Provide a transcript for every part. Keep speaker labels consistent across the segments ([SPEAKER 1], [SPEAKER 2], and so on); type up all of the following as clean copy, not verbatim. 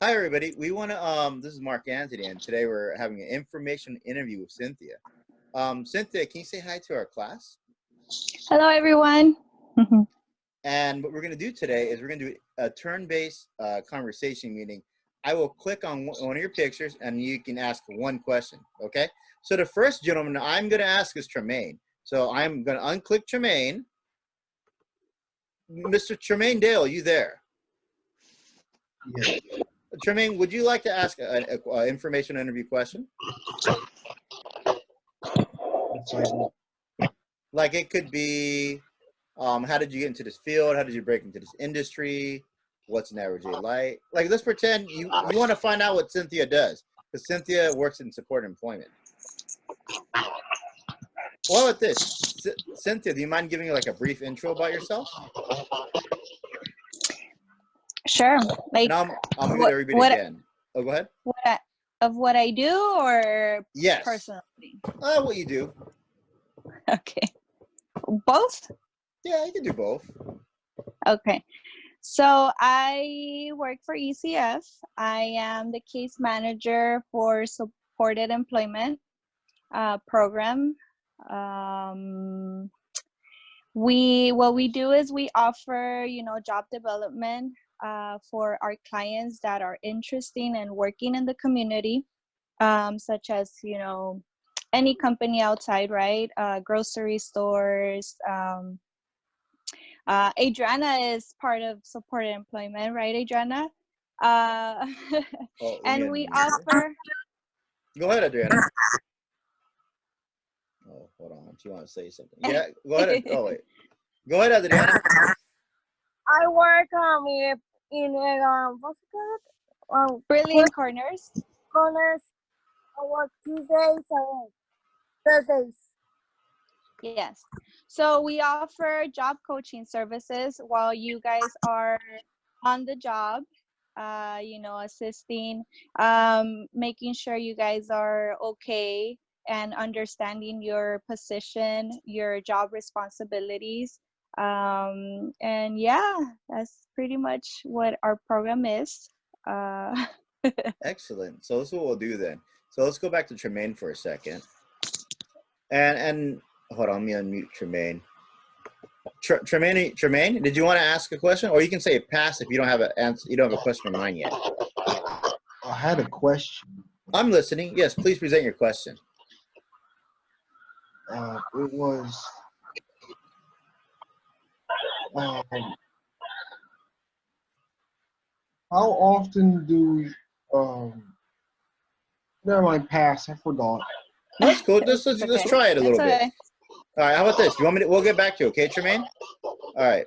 [SPEAKER 1] Hi, everybody. We want to, this is Mark Anthony, and today we're having an information interview with Cynthia. Cynthia, can you say hi to our class?
[SPEAKER 2] Hello, everyone.
[SPEAKER 1] And what we're going to do today is we're going to do a turn-based conversation meeting. I will click on one of your pictures, and you can ask one question, okay? So the first gentleman I'm going to ask is Tremaine. So I'm going to unclick Tremaine. Mr. Tremaine Dale, you there?
[SPEAKER 3] Yeah.
[SPEAKER 1] Tremaine, would you like to ask an information interview question? Like it could be, how did you get into this field? How did you break into this industry? What's an average day like? Like, let's pretend you want to find out what Cynthia does, because Cynthia works in support employment. Well, with this, Cynthia, do you mind giving like a brief intro about yourself?
[SPEAKER 2] Sure. Like,
[SPEAKER 1] and I'll mute everybody again. Oh, go ahead.
[SPEAKER 2] What I do, or
[SPEAKER 1] yes,
[SPEAKER 2] personally?
[SPEAKER 1] What you do.
[SPEAKER 2] Okay. Both?
[SPEAKER 1] Yeah, you can do both.
[SPEAKER 2] Okay. So I work for ECF. I am the case manager for supported employment program. What we do is we offer, job development for our clients that are interested in working in the community, such as, any company outside, right? Grocery stores. Adriana is part of supported employment, right, Adriana? And we offer.
[SPEAKER 1] Go ahead, Adriana. Oh, hold on. Do you want to say something? Yeah, go ahead. Oh, wait. Go ahead, Adriana.
[SPEAKER 4] I work in what's it called?
[SPEAKER 2] Brilliant Corners.
[SPEAKER 4] I work Tuesdays and Thursdays.
[SPEAKER 2] Yes. So we offer job coaching services while you guys are on the job, assisting, making sure you guys are okay and understanding your position, your job responsibilities. And yeah, that's pretty much what our program is.
[SPEAKER 1] Excellent. So this is what we'll do then. So let's go back to Tremaine for a second. And hold on, let me unmute Tremaine. Tremaine, did you want to ask a question, or you can say pass if you don't have an answer? You don't have a question in mind yet.
[SPEAKER 3] I had a question.
[SPEAKER 1] I'm listening. Yes, please present your question.
[SPEAKER 3] It was how often do never mind, pass. I forgot.
[SPEAKER 1] That's cool. Let's try it a little bit.
[SPEAKER 2] Okay.
[SPEAKER 1] All right, how about this? You want me to? We'll get back to you, okay, Tremaine? All right,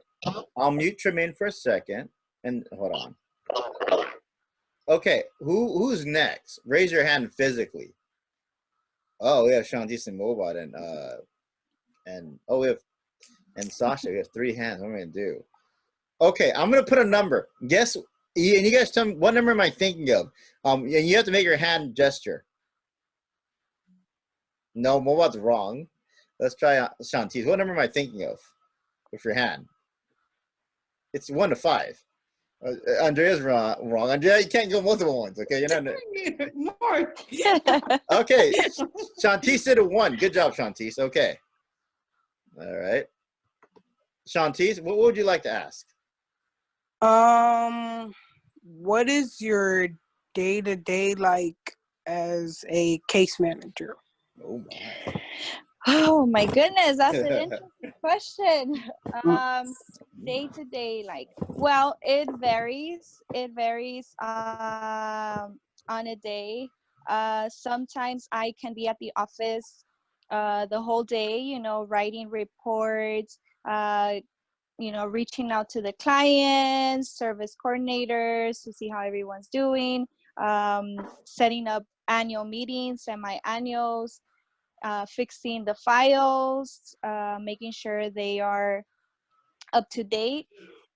[SPEAKER 1] I'll mute Tremaine for a second, and hold on. Okay, who's next? Raise your hand physically. Oh, we have Shantice and Mobot and Sasha. We have 3 hands. What am I gonna do? Okay, I'm gonna put a number. Guess, and you guys tell me what number am I thinking of? And you have to make your hand gesture. No, Mobot's wrong. Let's try Shantice. What number am I thinking of with your hand? It's 1 to 5. Andrea's wrong. Andrea, you can't go multiple ones, okay? You're not.
[SPEAKER 5] Mark.
[SPEAKER 1] Okay, Shantice did a 1. Good job, Shantice. Okay. All right. Shantice, what would you like to ask?
[SPEAKER 5] What is your day-to-day like as a case manager?
[SPEAKER 1] Oh my.
[SPEAKER 2] Oh my goodness, that's an interesting question. Day to day, like, well, it varies. It varies on a day. Sometimes I can be at the office the whole day, writing reports, reaching out to the clients, service coordinators to see how everyone's doing, setting up annual meetings, semi-annuals, fixing the files, making sure they are up to date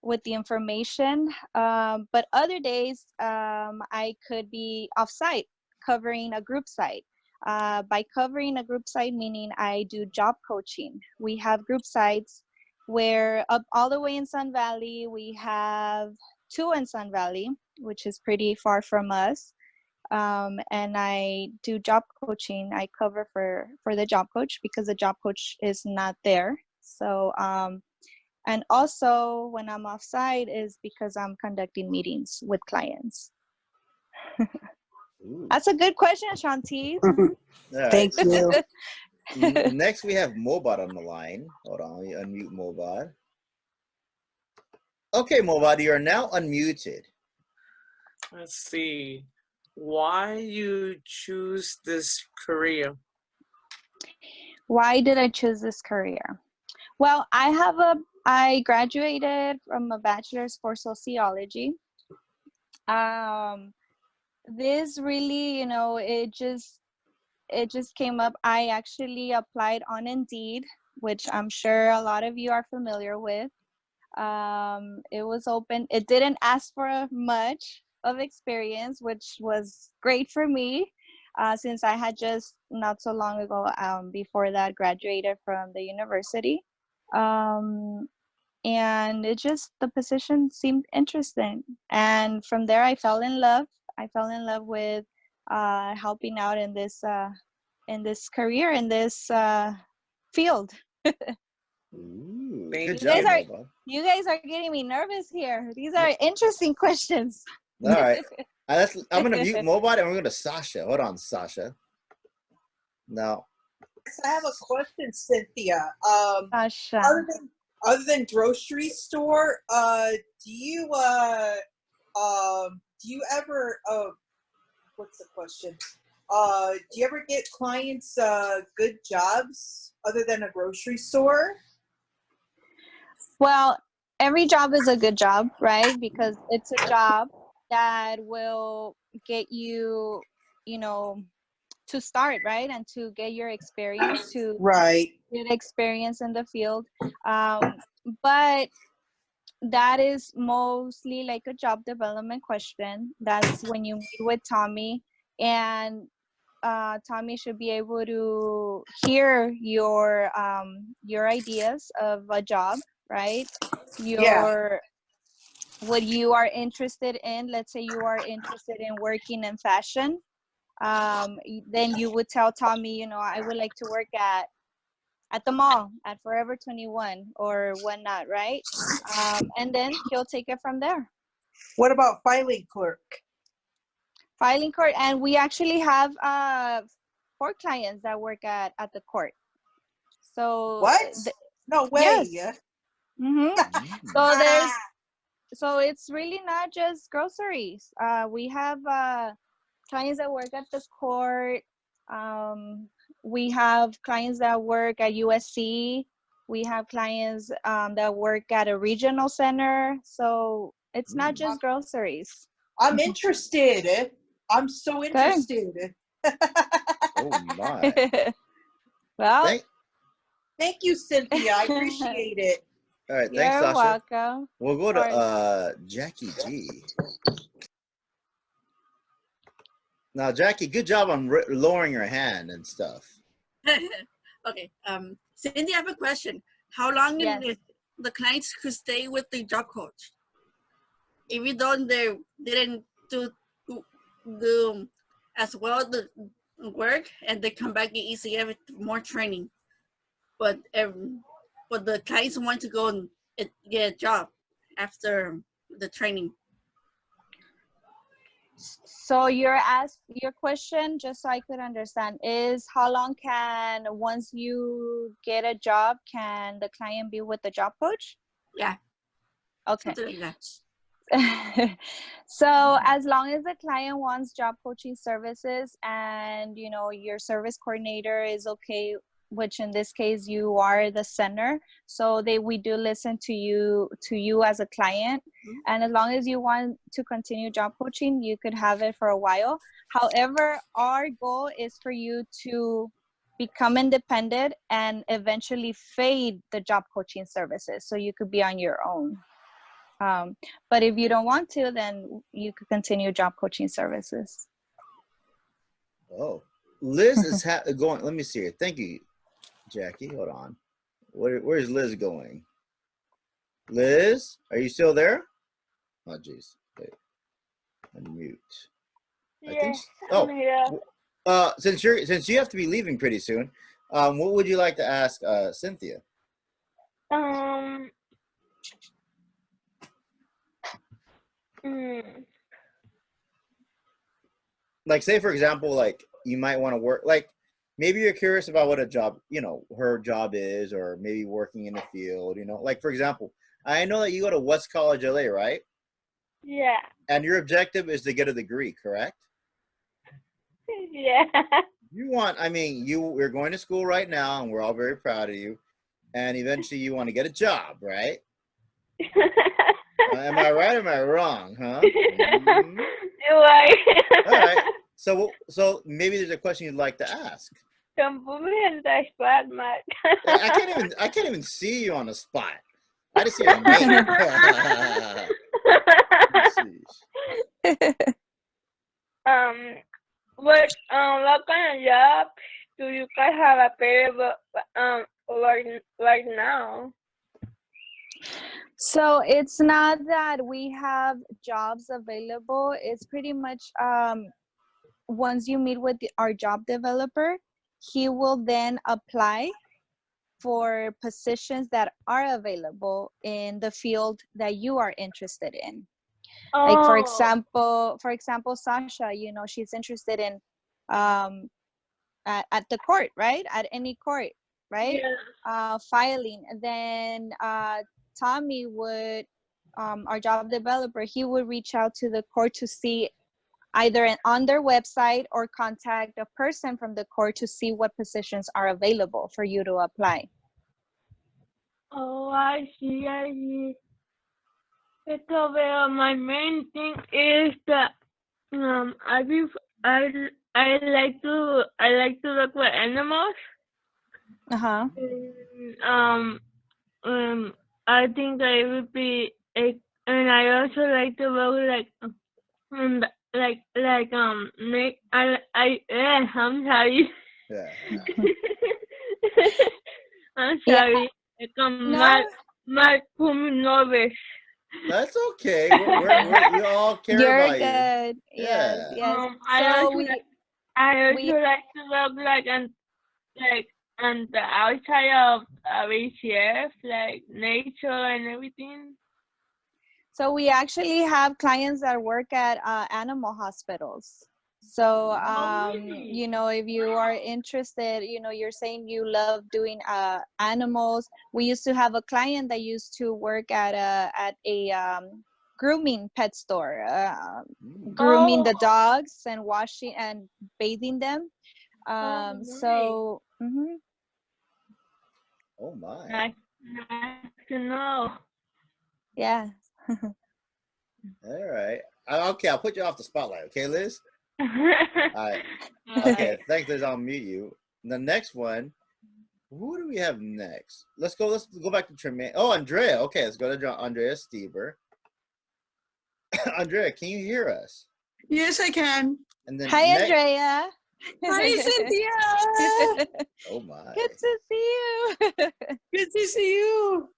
[SPEAKER 2] with the information. But other days, I could be off-site, covering a group site. By covering a group site, meaning I do job coaching. We have group sites where up all the way in Sun Valley, we have two in Sun Valley, which is pretty far from us. And I do job coaching. I cover for the job coach because the job coach is not there. So, and also when I'm offsite is because I'm conducting meetings with clients.
[SPEAKER 1] Ooh.
[SPEAKER 2] That's a good question, Shanti.
[SPEAKER 1] All right.
[SPEAKER 5] Thank you.
[SPEAKER 1] Next, we have Mobad on the line. Hold on, let me unmute Mobad. Okay, Mobad, you are now unmuted.
[SPEAKER 6] Let's see. Why you choose this career?
[SPEAKER 2] Why did I choose this career? Well, I graduated from a bachelor's for sociology. This really, it just came up. I actually applied on Indeed, which I'm sure a lot of you are familiar with. It was open. It didn't ask for much of experience, which was great for me, since I had just not so long ago, before that, graduated from the university. Um, and the position seemed interesting. And from there, I fell in love. I fell in love with helping out in this career, in this field.
[SPEAKER 1] Ooh,
[SPEAKER 6] Thank
[SPEAKER 1] good
[SPEAKER 2] You guys
[SPEAKER 1] job,
[SPEAKER 2] are
[SPEAKER 1] Mobad.
[SPEAKER 2] you guys are getting me nervous here. These are interesting questions.
[SPEAKER 1] All right. I'm going to mute Mobad and we're going to Sasha. Hold on, Sasha. Now,
[SPEAKER 7] So I have a question, Cynthia.
[SPEAKER 2] Sasha.
[SPEAKER 7] Other than grocery store, do you ever what's the question? Do you ever get clients good jobs other than a grocery store?
[SPEAKER 2] Well, every job is a good job, right? Because it's a job that will get you, to start, right? And to get your experience, to
[SPEAKER 7] Right.
[SPEAKER 2] get experience in the field. But that is mostly like a job development question. That's when you meet with Tommy, and Tommy should be able to hear your ideas of a job, right?
[SPEAKER 7] Yeah.
[SPEAKER 2] What you are interested in. Let's say you are interested in working in fashion. Then you would tell Tommy, I would like to work at the mall, at Forever 21 or whatnot, right? And then he'll take it from there.
[SPEAKER 7] What about filing clerk?
[SPEAKER 2] Filing court, and we actually have 4 clients that work at the court. So
[SPEAKER 7] What? No way.
[SPEAKER 2] yes. So so it's really not just groceries. We have clients that work at the court. We have clients that work at USC. We have clients that work at a regional center. So it's not just groceries.
[SPEAKER 7] I'm interested. I'm so interested.
[SPEAKER 1] oh my.
[SPEAKER 2] Well,
[SPEAKER 7] Thank you, Cynthia. I appreciate it.
[SPEAKER 1] All right, thanks,
[SPEAKER 2] you're
[SPEAKER 1] Sasha.
[SPEAKER 2] welcome.
[SPEAKER 1] We'll go to Jackie G. Now, Jackie, good job on lowering your hand and stuff.
[SPEAKER 8] Okay. Cindy, I have a question. How long
[SPEAKER 2] Yes.
[SPEAKER 8] the clients could stay with the job coach, even though they didn't do as well the work, and they come back and easy with more training, but the clients want to go and get a job after the training.
[SPEAKER 2] So your question, just so I could understand, is how long can, once you get a job, can the client be with the job coach?
[SPEAKER 8] Yeah.
[SPEAKER 2] Okay.
[SPEAKER 8] Something like that.
[SPEAKER 2] So as long as the client wants job coaching services, and your service coordinator is okay, which in this case you are the center, so we do listen to you as a client. And as long as you want to continue job coaching, you could have it for a while. However, our goal is for you to become independent and eventually fade the job coaching services, so you could be on your own. But if you don't want to, then you could continue job coaching services.
[SPEAKER 1] Oh, Liz is going. Let me see here. Thank you, Jackie. Hold on. Where's Liz going? Liz, are you still there? Oh, jeez. Okay. Unmute. I think.
[SPEAKER 4] Yes,
[SPEAKER 1] Oh,
[SPEAKER 4] I'm here.
[SPEAKER 1] since you have to be leaving pretty soon, what would you like to ask Cynthia?
[SPEAKER 4] Um, mm,
[SPEAKER 1] Like, say for example, like you might want to work. Like, maybe you're curious about what a job, her job is, or maybe working in the field. Like for example, I know that you go to West College, LA, right?
[SPEAKER 4] yeah,
[SPEAKER 1] And your objective is to get a degree, correct?
[SPEAKER 4] yeah.
[SPEAKER 1] You're going to school right now, and we're all very proud of you. And eventually, you want to get a job, right? Am I right or am I wrong, huh? Mhm.
[SPEAKER 4] You're right.
[SPEAKER 1] All right. So maybe there's a question you'd like to ask.
[SPEAKER 4] Don't put me in the spot, Mark.
[SPEAKER 1] I can't even see you on the spot. I just see your name. Let's see.
[SPEAKER 4] What kind of job do you guys have available right now?
[SPEAKER 2] So it's not that we have jobs available. It's pretty much once you meet with our job developer, he will then apply for positions that are available in the field that you are interested in. Like for example, Sasha, she's interested in at the court, right? At any court, right?
[SPEAKER 4] Yeah.
[SPEAKER 2] Filing. And then Tommy would, our job developer, he would reach out to the court to see either on their website or contact a person from the court to see what positions are available for you to apply.
[SPEAKER 4] Oh, I see. Because my main thing is that I like to work with animals.
[SPEAKER 2] Uh-huh.
[SPEAKER 4] I think that it would be and I also like to work I'm sorry.
[SPEAKER 1] Yeah.
[SPEAKER 4] I'm
[SPEAKER 2] Yeah.
[SPEAKER 4] sorry.
[SPEAKER 2] No,
[SPEAKER 4] Mark put me nervous.
[SPEAKER 1] That's okay. We all care
[SPEAKER 2] you're
[SPEAKER 1] about you.
[SPEAKER 2] good. Yes,
[SPEAKER 1] Yeah.
[SPEAKER 2] yes.
[SPEAKER 4] I
[SPEAKER 2] So
[SPEAKER 4] also like to work on the outside of ACF, like nature and everything.
[SPEAKER 2] So we actually have clients that work at animal hospitals. So,
[SPEAKER 4] Really?
[SPEAKER 2] if you are interested, you're saying you love doing animals. We used to have a client that used to work at a grooming pet store, grooming the dogs and washing and bathing them.
[SPEAKER 4] Nice.
[SPEAKER 2] So, mhm.
[SPEAKER 1] Oh my.
[SPEAKER 4] Nice to know.
[SPEAKER 2] Yeah.
[SPEAKER 1] All right. Okay, I'll put you off the spotlight. Okay, Liz? All right.
[SPEAKER 4] Alright.
[SPEAKER 1] Okay, thanks, Liz. I'll mute you. The next one, who do we have next? Let's go back to Tremaine. Oh, Andrea. Okay, let's go to Andrea Steber. Andrea, can you hear us?
[SPEAKER 5] Yes, I can.
[SPEAKER 1] And then
[SPEAKER 2] Hi, Andrea.
[SPEAKER 5] Hi, Cynthia.
[SPEAKER 1] Oh my.
[SPEAKER 2] Good to see you.
[SPEAKER 5] Good to see you.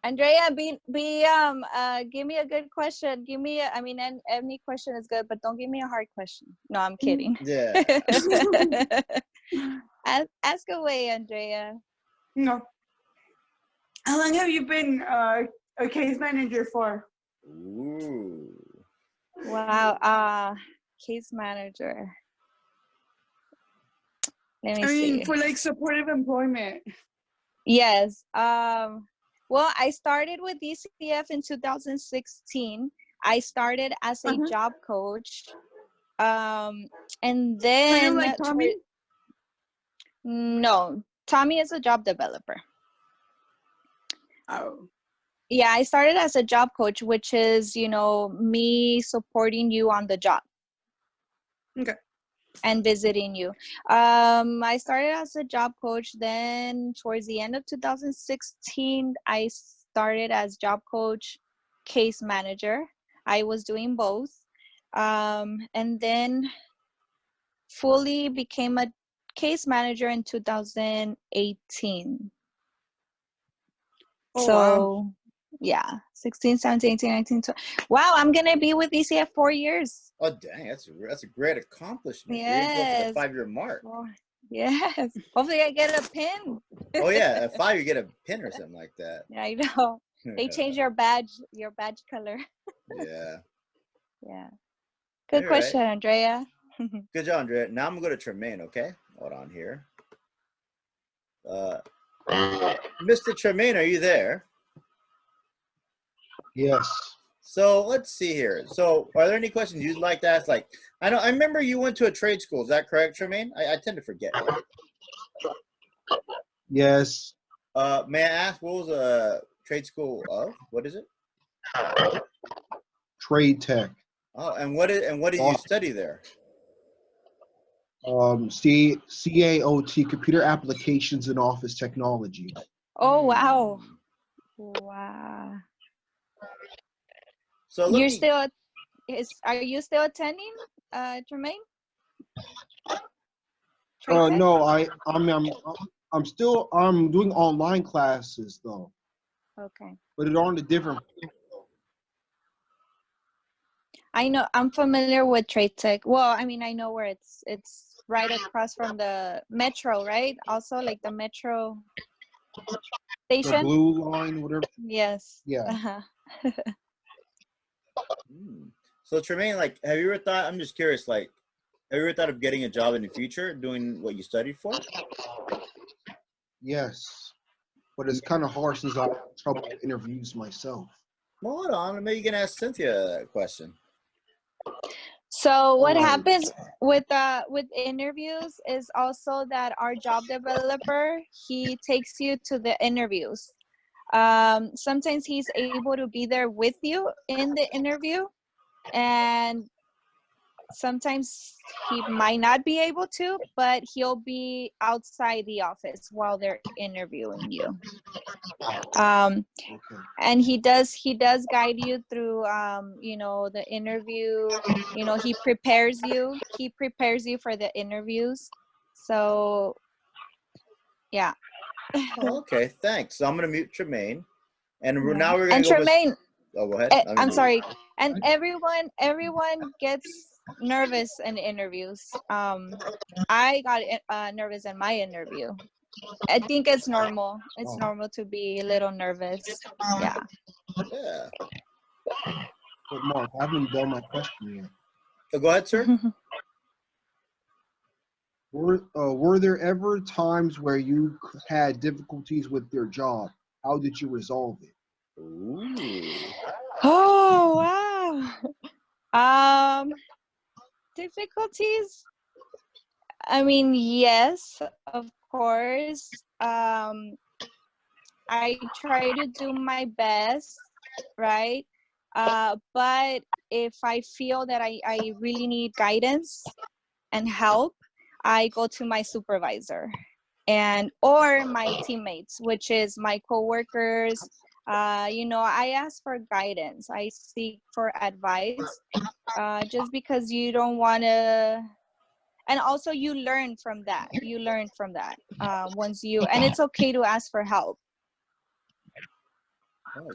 [SPEAKER 2] Andrea, give me a good question. Give me, any question is good, but don't give me a hard question. No, I'm kidding.
[SPEAKER 1] Yeah.
[SPEAKER 2] Ask away, Andrea.
[SPEAKER 5] No. How long have you been a case manager for?
[SPEAKER 1] Ooh.
[SPEAKER 2] Wow. Case manager. Let me see.
[SPEAKER 5] For like supportive employment.
[SPEAKER 2] Yes. Well, I started with DCF in 2016. I started as a job coach. And then
[SPEAKER 5] So you're like Tommy?
[SPEAKER 2] No, Tommy is a job developer.
[SPEAKER 5] Oh.
[SPEAKER 2] Yeah, I started as a job coach, which is, me supporting you on the job.
[SPEAKER 5] Okay.
[SPEAKER 2] And visiting you. I started as a job coach. Then towards the end of 2016, I started as job coach, case manager. I was doing both. And then fully became a case manager in 2018.
[SPEAKER 5] Oh,
[SPEAKER 2] So,
[SPEAKER 5] wow.
[SPEAKER 2] Yeah, 16, 17, 18, 19, 20. Wow, I'm going to be with ECF 4 years.
[SPEAKER 1] Oh, dang, that's a great accomplishment. You're getting close to the
[SPEAKER 2] Yes.
[SPEAKER 1] 5-year mark.
[SPEAKER 2] Yes. Hopefully I get a pin.
[SPEAKER 1] Oh yeah, at 5 you get a pin or something like that.
[SPEAKER 2] Yeah, I know. They change your badge color.
[SPEAKER 1] Yeah.
[SPEAKER 2] Yeah.
[SPEAKER 1] All
[SPEAKER 2] Good
[SPEAKER 1] right.
[SPEAKER 2] question, Andrea.
[SPEAKER 1] Good job, Andrea. Now I'm gonna go to Tremaine. Okay, hold on here. Mr. Tremaine, are you there?
[SPEAKER 3] Yes.
[SPEAKER 1] So let's see here. So are there any questions you'd like to ask? Like, I remember you went to a trade school. Is that correct, Tremaine? I tend to forget.
[SPEAKER 3] Yes.
[SPEAKER 1] May I ask what was a trade school of? What is it?
[SPEAKER 3] Trade tech.
[SPEAKER 1] Oh, and what did you study there?
[SPEAKER 3] CAOT, computer applications and office technology.
[SPEAKER 2] Oh, wow. Wow.
[SPEAKER 1] So
[SPEAKER 2] You're still are you still attending, Tremaine? Trade tech?
[SPEAKER 3] No, I'm still doing online classes though,
[SPEAKER 2] Okay.
[SPEAKER 3] but it's on a different.
[SPEAKER 2] I know, I'm familiar with trade tech. Well, I mean, I know where it's right across from the metro, right? Also like the metro
[SPEAKER 3] The
[SPEAKER 2] station.
[SPEAKER 3] blue line, whatever.
[SPEAKER 2] Yes.
[SPEAKER 3] Yeah.
[SPEAKER 1] So Tremaine, like, have you ever thought? I'm just curious, like, have you ever thought of getting a job in the future, doing what you studied for?
[SPEAKER 3] Yes, but it's kind of hard since I have trouble with interviews myself.
[SPEAKER 1] Well, hold on. Maybe you can ask Cynthia that question.
[SPEAKER 2] So what happens with interviews is also that our job developer, he takes you to the interviews. Sometimes he's able to be there with you in the interview, and sometimes he might not be able to, but he'll be outside the office while they're interviewing you. And he does guide you through the interview. He prepares you for the interviews. So yeah.
[SPEAKER 1] Oh, okay, thanks. So I'm gonna mute Tremaine, and now we're gonna
[SPEAKER 2] and
[SPEAKER 1] go
[SPEAKER 2] Tremaine,
[SPEAKER 1] oh, go ahead.
[SPEAKER 2] I'm sorry. And everyone gets nervous in interviews. I got nervous in my interview. I think it's normal. It's normal to be a little nervous. Yeah.
[SPEAKER 1] Yeah.
[SPEAKER 3] But Mark, I haven't done my question yet.
[SPEAKER 1] So go ahead, sir.
[SPEAKER 3] Were there ever times where you had difficulties with your job? How did you resolve it?
[SPEAKER 1] Ooh.
[SPEAKER 2] Oh wow. Difficulties. I mean, yes, of course. I try to do my best, right? But if I feel that I really need guidance and help, I go to my supervisor or my teammates, which is my coworkers. I ask for guidance. I seek for advice, just because you don't want to. And also you learn from that. And it's okay to ask for help.
[SPEAKER 1] Oh,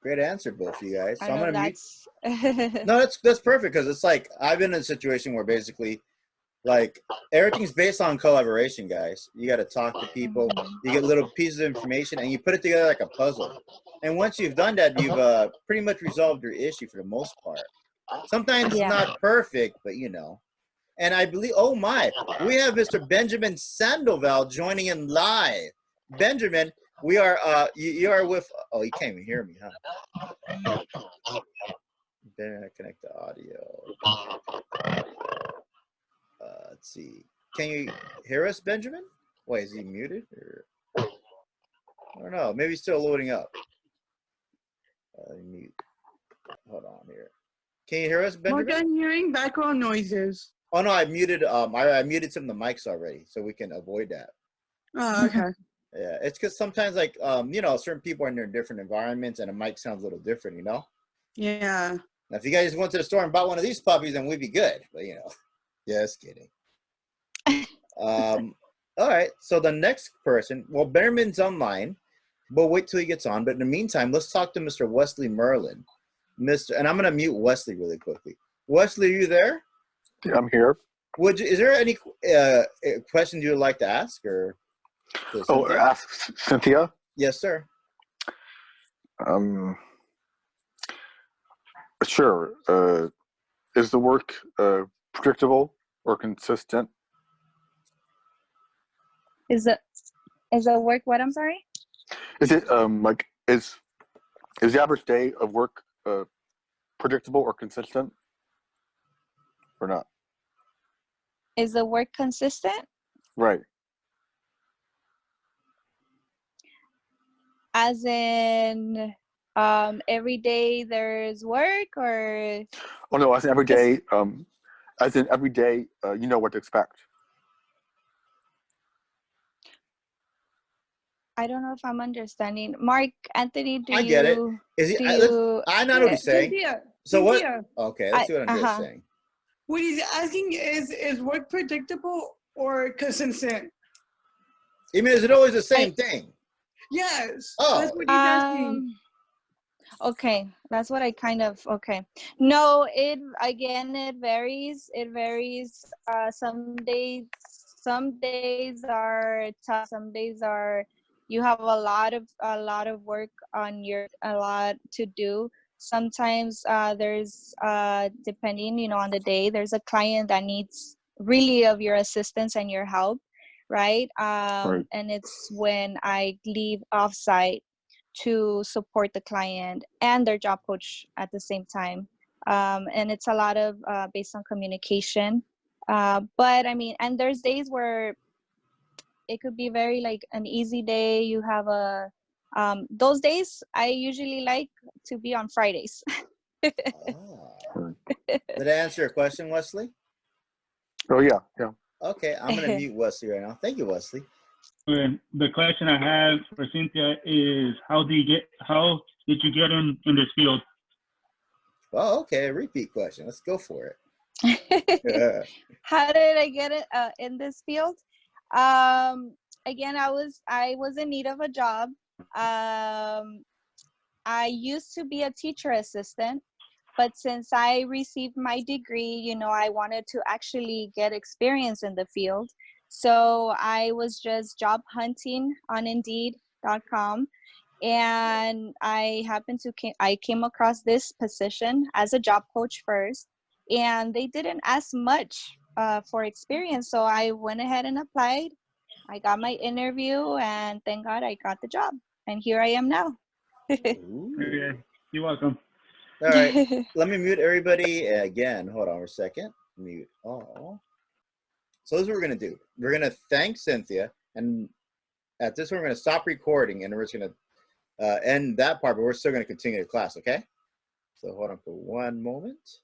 [SPEAKER 1] great answer, both of you guys. So
[SPEAKER 2] I know that's
[SPEAKER 1] No, that's perfect, because it's like I've been in a situation where basically, like, everything's based on collaboration, guys. You got to talk to people. You get little pieces of information, and you put it together like a puzzle. And once you've done that, you've pretty much resolved your issue for the most part. Sometimes it's not perfect, but And I believe, oh my, we have Mr. Benjamin Sandoval joining in live. Benjamin, we are, you are with, oh, you can't even hear me, huh? Then I connect the audio. Let's see. Can you hear us, Benjamin? Wait, is he muted? Or I don't know. Maybe he's still loading up. Mute. Hold on here. Can you hear us, Benjamin?
[SPEAKER 5] Mark, I'm hearing background noises.
[SPEAKER 1] Oh no, I muted. I muted some of the mics already, so we can avoid that.
[SPEAKER 5] Oh, okay.
[SPEAKER 1] Yeah, it's because sometimes, like, certain people are in their different environments, and a mic sounds a little different,
[SPEAKER 5] Yeah.
[SPEAKER 1] Now, if you guys went to the store and bought one of these puppies, then we'd be good. But just kidding. All right. So the next person, well, Benjamin's online. We'll wait till he gets on. But in the meantime, let's talk to Mr. Wesley Merlin. And I'm going to mute Wesley really quickly. Wesley, are you there?
[SPEAKER 9] Yeah, I'm here.
[SPEAKER 1] Is there any questions you would like to ask? Or to
[SPEAKER 9] Oh,
[SPEAKER 1] Cynthia?
[SPEAKER 9] ask Cynthia.
[SPEAKER 1] Yes, sir.
[SPEAKER 9] Sure. Is the work predictable or consistent?
[SPEAKER 2] Is the work what? I'm sorry.
[SPEAKER 9] Is it like is the average day of work predictable or consistent, or not?
[SPEAKER 2] Is the work consistent?
[SPEAKER 9] Right.
[SPEAKER 2] As in, every day there's work, or?
[SPEAKER 9] Oh no, as in every day. As in every day, you know what to expect.
[SPEAKER 2] I don't know if I'm understanding. Mark Anthony, do
[SPEAKER 1] I get it.
[SPEAKER 2] you?
[SPEAKER 1] Is he?
[SPEAKER 2] Do you?
[SPEAKER 1] I know what he's saying.
[SPEAKER 5] Cynthia,
[SPEAKER 1] So what?
[SPEAKER 5] Cynthia,
[SPEAKER 1] Okay, let's see what Andrea's saying.
[SPEAKER 5] what he's asking is work predictable or consistent?
[SPEAKER 1] I mean, is it always the same thing?
[SPEAKER 5] Yes.
[SPEAKER 1] Oh.
[SPEAKER 5] That's what he's asking.
[SPEAKER 2] Okay, that's what I kind of, okay. No, it varies. It varies. Some days are tough. Some days are, you have a lot of work on a lot to do. Sometimes there's, depending, on the day, there's a client that needs really of your assistance and your help, right?
[SPEAKER 9] Right.
[SPEAKER 2] And it's when I leave offsite to support the client and their job coach at the same time. And it's a lot of based on communication. But I mean, and there's days where it could be very like an easy day. You have those days I usually like to be on Fridays.
[SPEAKER 1] Did I answer your question, Wesley?
[SPEAKER 9] Oh yeah, yeah.
[SPEAKER 1] Okay, I'm going to mute Wesley right now. Thank you, Wesley.
[SPEAKER 10] The question I have for Cynthia is, how did you get in this field?
[SPEAKER 1] Oh, okay, a repeat question. Let's go for it.
[SPEAKER 2] How did I get it in this field? Again, I was in need of a job. I used to be a teacher assistant, but since I received my degree, I wanted to actually get experience in the field. So I was just job hunting on Indeed.com, and I came across this position as a job coach first, and they didn't ask much for experience. So I went ahead and applied. I got my interview, and thank God I got the job. And here I am now.
[SPEAKER 10] Okay. You're welcome.
[SPEAKER 1] All right, let me mute everybody again. Hold on for a second. Mute all. So this is what we're going to do. We're going to thank Cynthia, and at this point, we're going to stop recording, and we're just going to end that part, but we're still going to continue the class, okay? So hold on for one moment.